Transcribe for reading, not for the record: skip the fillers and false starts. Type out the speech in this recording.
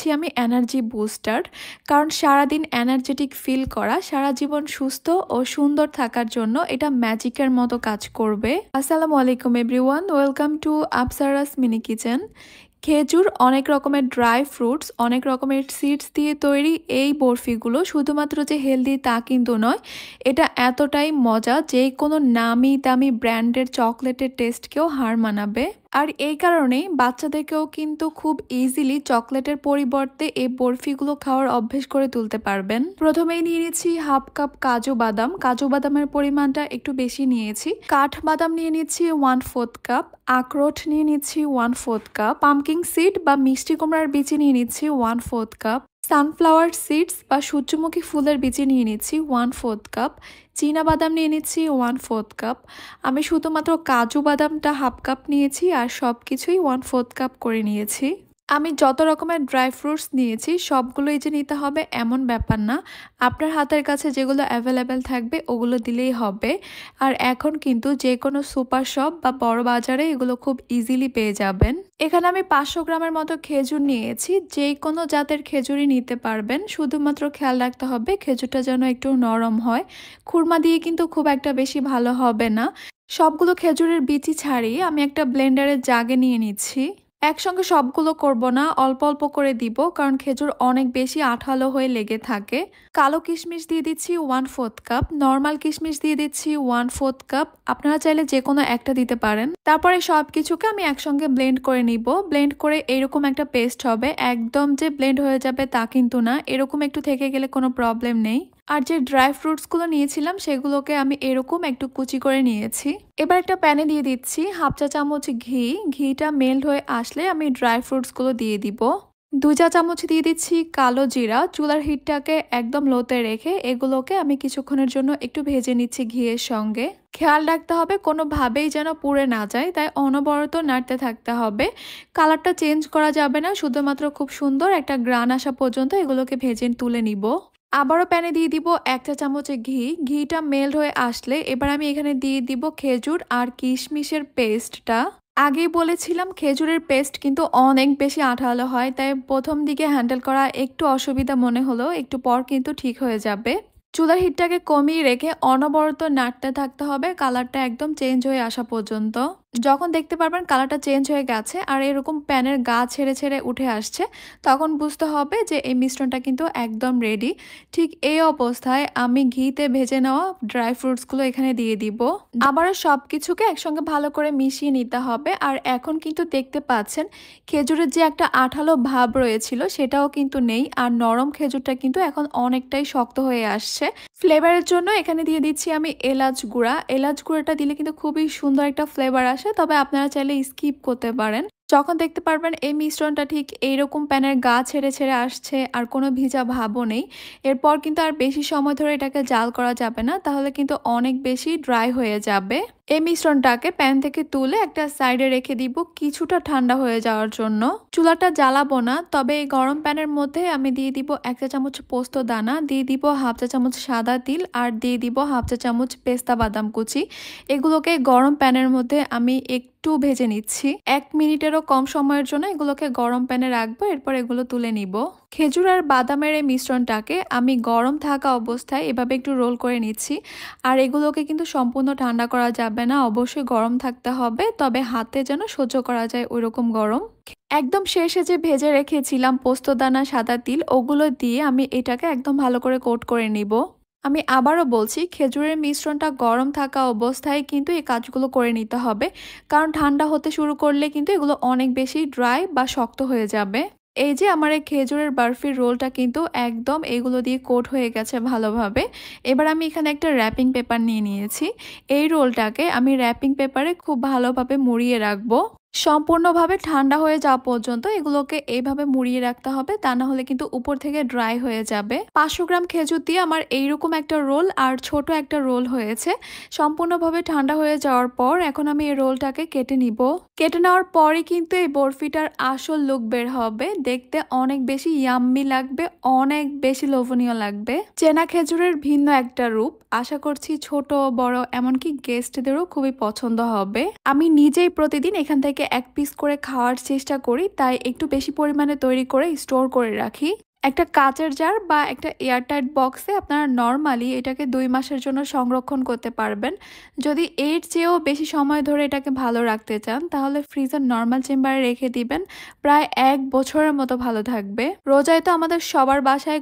নিয়েছি আমি energy booster, কারণ সারাদিন এনার্জেটিক ফিল করা, সারা জীবন সুস্থ ও সুন্দর থাকার জন্য এটা ম্যাজিকের মতো কাজ করবে। আসসালামু আলাইকুম everyone, welcome to Apsara's mini kitchen. খেজুর, অনেক রকমের ড্রাই ফ্রুটস, অনেক রকমের সিডস দিয়ে তৈরি এই বরফিগুলো শুধুমাত্র যে হেলদি তা কিন্তু নয়, এটা এতটাই মজা যে কোনো নামি দামি ব্র্যান্ডের চকলেটের টেস্টকেও হার মানাবে। আর এই কারণেই বাচ্চাদেরকেও কিন্তু খুব ইজিলি চকলেটের পরিবর্তে এই বরফিগুলো খাওয়ার অভ্যেস করে তুলতে পারবেন। প্রথমেই নিয়ে নিচ্ছি হাফ কাপ কাজু বাদাম। কাজু বাদামের পরিমাণটা একটু বেশি নিয়েছি। কাঠ বাদাম নিয়ে নিচ্ছি 1/4 কাপ। আখরোট নিয়ে নিচ্ছি 1/4 কাপ। পামকিন সিড বা মিষ্টি কুমড়ার বিচি নিয়ে নিচ্ছি 1/4 কাপ। সানফ্লাওয়ার সিডস বা সূর্যমুখী ফুলের বিচি নিয়ে নিচ্ছি 1/4 কাপ। চীনা বাদাম নিয়ে নিচ্ছি 1/4 কাপ। আমি শুধুমাত্র কাজু বাদামটা হাফ কাপ নিয়েছি আর সব কিছুই 1/4 কাপ করে নিয়েছি। আমি যত রকমের ড্রাই ফ্রুটস নিয়েছি সবগুলোই যে নিতে হবে এমন ব্যাপার না, আপনার হাতের কাছে যেগুলো অ্যাভেলেবেল থাকবে ওগুলো দিলেই হবে। আর এখন কিন্তু যে কোনো সুপার শপ বা বড় বাজারে এগুলো খুব ইজিলি পেয়ে যাবেন। এখানে আমি 500 গ্রামের মতো খেজুর নিয়েছি। যে কোনো জাতের খেজুরই নিতে পারবেন, শুধুমাত্র খেয়াল রাখতে হবে খেজুরটা যেন একটু নরম হয়। খুরমা দিয়ে কিন্তু খুব একটা বেশি ভালো হবে না। সবগুলো খেজুরের বিচি ছাড়িয়ে আমি একটা ব্লেন্ডারের জাগে নিয়ে নিচ্ছি। একসঙ্গে সবগুলো করব না, অল্প অল্প করে দিব, কারণ খেজুর অনেক বেশি আঠালো হয়ে লেগে থাকে। কালো কিশমিশ দিয়ে দিচ্ছি 1/4 কাপ। নর্মাল কিশমিশ দিয়ে দিচ্ছি 1/4 কাপ। আপনারা চাইলে যে কোনো একটা দিতে পারেন। তারপরে সব কিছুকে আমি একসঙ্গে ব্লেন্ড করে নিব। ব্লেন্ড করে এরকম একটা পেস্ট হবে। একদম যে ব্লেন্ড হয়ে যাবে তা কিন্তু না, এরকম একটু থেকে গেলে কোনো প্রবলেম নেই। আর যে ড্রাই ফ্রুটসগুলো নিয়েছিলাম সেগুলোকে আমি এরকম একটু কুচি করে নিয়েছি। এবার একটা প্যানে দিয়ে দিচ্ছি হাফ চা চামচ ঘি। ঘিটা মেল্ট হয়ে আসলে আমি ড্রাই ফ্রুটসগুলো দিয়ে দিব। 2 চা চামচ দিয়ে দিচ্ছি কালো জিরা। চুলার হিটটাকে একদম লোতে রেখে এগুলোকে আমি কিছুক্ষণের জন্য একটু ভেজে নিচ্ছি ঘিয়ের সঙ্গে। খেয়াল রাখতে হবে কোনোভাবেই যেন পুড়ে না যায়, তাই অনবরত নাড়তে থাকতে হবে। কালারটা চেঞ্জ করা যাবে না, শুধুমাত্র খুব সুন্দর একটা গ্রান আসা পর্যন্ত এগুলোকে ভেজে তুলে নিব। আবারও প্যানে দিয়ে দিব 1 চা চামচ ঘি। ঘিটা মেল্ট হয়ে আসলে এবার আমি এখানে দিয়ে দিব খেজুর আর কিশমিশের পেস্টটা। আগেই বলেছিলাম খেজুরের পেস্ট কিন্তু অনেক বেশি আঠালো হয়, তাই প্রথম দিকে হ্যান্ডেল করা একটু অসুবিধা মনে হলো, একটু পর কিন্তু ঠিক হয়ে যাবে। চুলার হিটটাকে কমিয়ে রেখে অনবরত নাড়তে থাকতে হবে কালারটা একদম চেঞ্জ হয়ে আসা পর্যন্ত। যখন দেখতে পারবেন কালারটা চেঞ্জ হয়ে গেছে আর এরকম প্যানের গা ছেড়ে ছেড়ে উঠে আসছে, তখন বুঝতে হবে যে এই মিশ্রণটা কিন্তু একদম রেডি। ঠিক এই অবস্থায় আমি ঘিতে ভেজে নেওয়া ড্রাই ফ্রুটসগুলো এখানে দিয়ে দিব। আবারও সব কিছুকে একসঙ্গে ভালো করে মিশিয়ে নিতে হবে। আর এখন কিন্তু দেখতে পাচ্ছেন খেজুরের যে একটা আঠালো ভাব রয়েছিল সেটাও কিন্তু নেই, আর নরম খেজুরটা কিন্তু এখন অনেকটাই শক্ত হয়ে আসছে। ফ্লেভারের জন্য এখানে দিয়ে দিচ্ছি আমি এলাচ গুঁড়া। এলাচ গুঁড়াটা দিলে কিন্তু খুবই সুন্দর একটা ফ্লেভার আসে, তবে আপনারা চাইলে স্কিপ করতে পারেন। যখন দেখতে পারবেন এই মিশ্রণটা ঠিক এইরকম প্যানের গা ছেড়ে ছেড়ে আসছে আর কোনো ভিজা ভাবও নেই, এরপর কিন্তু আর বেশি সময় ধরে এটাকে জাল করা যাবে না, তাহলে কিন্তু অনেক বেশি ড্রাই হয়ে যাবে। এই মিশ্রণটাকে প্যান থেকে তুলে একটা সাইডে রেখে দিব কিছুটা ঠান্ডা হয়ে যাওয়ার জন্য। চুলাটা জ্বালাবো না, তবে এই গরম প্যানের মধ্যে আমি দিয়ে দিব 1 চা চামচ পোস্ত দানা, দিয়ে দিব হাফ চা চামচ সাদা তিল, আর দিয়ে দিব হাফ চা চামচ পেস্তা বাদাম কুচি। এগুলোকে গরম প্যানের মধ্যে আমি একটু ভেজে নিচ্ছি। 1 মিনিটেরও কম সময়ের জন্য এগুলোকে গরম প্যানে রাখবো, এরপর এগুলো তুলে নিব। খেজুর আর বাদামের এই মিশ্রণটাকে আমি গরম থাকা অবস্থায় এভাবে একটু রোল করে নিচ্ছি। আর এগুলোকে কিন্তু সম্পূর্ণ ঠান্ডা করা যাবে না, অবশ্যই গরম থাকতে হবে, তবে হাতে যেন সহ্য করা যায় ওইরকম গরম। একদম শেষে যে ভেজে রেখেছিলাম পোস্তদানা সাদা তিল, ওগুলো দিয়ে আমি এটাকে একদম ভালো করে কোট করে নিব। আমি আবারও বলছি খেজুরের মিশ্রণটা গরম থাকা অবস্থায় কিন্তু এই কাজগুলো করে নিতে হবে, কারণ ঠান্ডা হতে শুরু করলে কিন্তু এগুলো অনেক বেশি ড্রাই বা শক্ত হয়ে যাবে। এই যে আমার এই খেজুরের বরফির রোলটা কিন্তু একদম এগুলো দিয়ে কোট হয়ে গেছে ভালোভাবে। এবার আমি এখানে একটা র্যাপিং পেপার নিয়ে নিয়েছি। এই রোলটাকে আমি র্যাপিং পেপারে খুব ভালোভাবে মুড়িয়ে রাখবো। সম্পূর্ণভাবে ঠান্ডা হয়ে যাওয়া পর্যন্ত এগুলোকে এইভাবে মুড়িয়ে রাখতে হবে, তা না হলে কিন্তু উপর থেকে ড্রাই হয়ে যাবে। 500 গ্রাম খেজুর দিয়ে আমার এইরকম একটা রোল আর ছোট একটা রোল হয়েছে। সম্পূর্ণভাবে ঠান্ডা হয়ে যাওয়ার পর এখন আমি এই রোলটাকে কেটে নিব। কেটে নেওয়ার পরে কিন্তু এই বরফিটার আসল লুক বের হবে। দেখতে অনেক বেশি ইয়াম্মি লাগবে, অনেক বেশি লোভনীয় লাগবে। চেনা খেজুরের ভিন্ন একটা রূপ। আশা করছি ছোট বড় এমনকি গেস্টদেরও খুবই পছন্দ হবে। আমি নিজেই প্রতিদিন এখান থেকে থেকে 1 পিস করে খাওয়ার চেষ্টা করি, তাই একটু বেশি পরিমাণে তৈরি করে স্টোর করে রাখি। একটা কাচের জার বা একটা এয়ারটাইট বক্সে আপনারা নরমালি এটাকে 2 মাসের জন্য সংরক্ষণ করতে পারবেন। যদি এর চেয়েও বেশি সময় ধরে এটাকে ভালো রাখতে চান তাহলে ফ্রিজের নরমাল চেম্বারে রেখে দিবেন। প্রায় 1 বছরের মতো ভালো থাকবে। রোজায় তো আমাদের সবার বাসায়